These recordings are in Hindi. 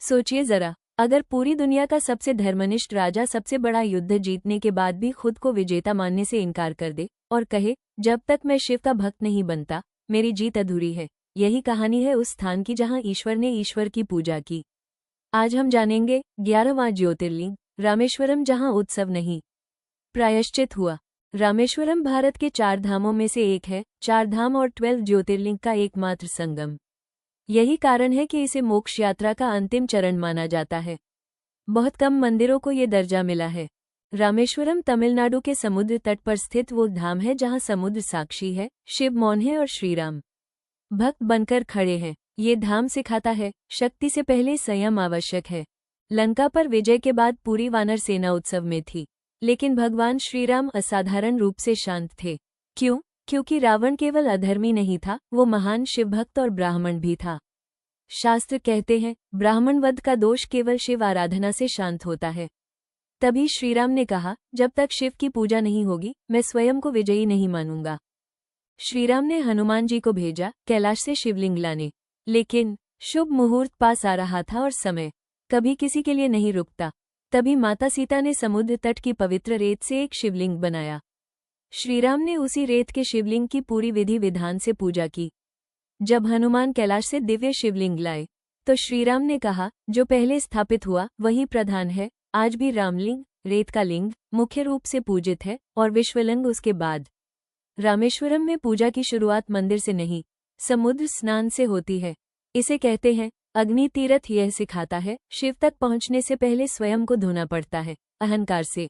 सोचिए जरा, अगर पूरी दुनिया का सबसे धर्मनिष्ठ राजा सबसे बड़ा युद्ध जीतने के बाद भी खुद को विजेता मानने से इनकार कर दे और कहे, जब तक मैं शिव का भक्त नहीं बनता मेरी जीत अधूरी है। यही कहानी है उस स्थान की जहां ईश्वर ने ईश्वर की पूजा की। आज हम जानेंगे 11वां ज्योतिर्लिंग रामेश्वरम, जहां उत्सव नहीं प्रायश्चित हुआ। रामेश्वरम भारत के 4 धामों में से एक है, 4 धाम और 12 ज्योतिर्लिंग का एकमात्र संगम। यही कारण है कि इसे मोक्ष यात्रा का अंतिम चरण माना जाता है। बहुत कम मंदिरों को ये दर्जा मिला है। रामेश्वरम तमिलनाडु के समुद्र तट पर स्थित वो धाम है जहां समुद्र साक्षी है, शिव मौन है और श्रीराम भक्त बनकर खड़े हैं। ये धाम सिखाता है, शक्ति से पहले संयम आवश्यक है। लंका पर विजय के बाद पूरी वानर सेना उत्सव में थी, लेकिन भगवान श्रीराम असाधारण रूप से शांत थे। क्यों? क्योंकि रावण केवल अधर्मी नहीं था, वो महान शिवभक्त और ब्राह्मण भी था। शास्त्र कहते हैं, ब्राह्मण वध का दोष केवल शिव आराधना से शांत होता है। तभी श्रीराम ने कहा, जब तक शिव की पूजा नहीं होगी मैं स्वयं को विजयी नहीं मानूंगा। श्रीराम ने हनुमान जी को भेजा कैलाश से शिवलिंग लाने, लेकिन शुभ मुहूर्त पास आ रहा था और समय कभी किसी के लिए नहीं रुकता। तभी माता सीता ने समुद्र तट की पवित्र रेत से एक शिवलिंग बनाया। श्रीराम ने उसी रेत के शिवलिंग की पूरी विधि विधान से पूजा की। जब हनुमान कैलाश से दिव्य शिवलिंग लाए तो श्रीराम ने कहा, जो पहले स्थापित हुआ वही प्रधान है। आज भी रामलिंग, रेत का लिंग, मुख्य रूप से पूजित है और विश्वलिंग उसके बाद। रामेश्वरम में पूजा की शुरुआत मंदिर से नहीं, समुद्र स्नान से होती है। इसे कहते हैं अग्नि तीर्थ। यह सिखाता है, शिव तक पहुंचने से पहले स्वयं को धोना पड़ता है, अहंकार से।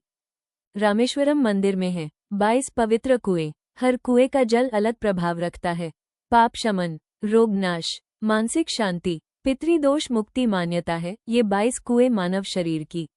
रामेश्वरम मंदिर में है 22 पवित्र कुएं। हर कुएं का जल अलग प्रभाव रखता है। पाप शमन, रोग नाश, मानसिक शांति, पितृदोष मुक्ति मान्यता है। ये 22 कुएं मानव शरीर की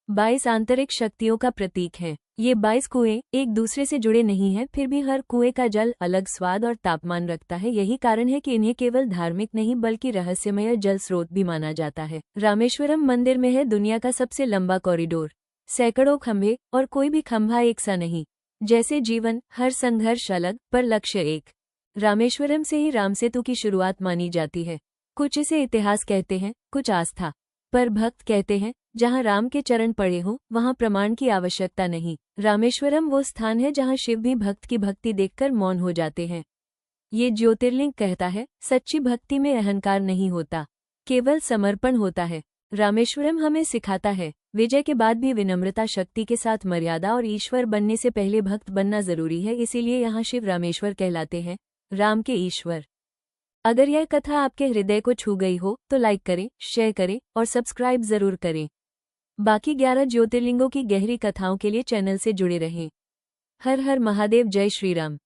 22 आंतरिक शक्तियों का प्रतीक हैं। ये 22 कुएं एक दूसरे से जुड़े नहीं हैं, फिर भी हर कुएं का जल अलग स्वाद और तापमान रखता है। यही कारण है कि इन्हें केवल धार्मिक नहीं बल्कि रहस्यमय जल स्रोत भी माना जाता है। रामेश्वरम मंदिर में है दुनिया का सबसे लंबा कॉरिडोर, सैकड़ों खंभे, और कोई भी खंभा एक सा नहीं। जैसे जीवन, हर संघर्ष अलग पर लक्ष्य एक। रामेश्वरम से ही रामसेतु की शुरुआत मानी जाती है। कुछ इसे इतिहास कहते हैं, कुछ आस्था, पर भक्त कहते हैं जहां राम के चरण पड़े हों वहां प्रमाण की आवश्यकता नहीं। रामेश्वरम वो स्थान है जहां शिव भी भक्त की भक्ति देखकर मौन हो जाते हैं। ये ज्योतिर्लिंग कहता है, सच्ची भक्ति में अहंकार नहीं होता, केवल समर्पण होता है। रामेश्वरम हमें सिखाता है, विजय के बाद भी विनम्रता, शक्ति के साथ मर्यादा और ईश्वर बनने से पहले भक्त बनना जरूरी है। इसीलिए यहाँ शिव रामेश्वर कहलाते हैं, राम के ईश्वर। अगर यह कथा आपके हृदय को छू गई हो तो लाइक करें, शेयर करें और सब्सक्राइब जरूर करें। बाकी 11 ज्योतिर्लिंगों की गहरी कथाओं के लिए चैनल से जुड़े रहें। हर हर महादेव, जय श्री राम।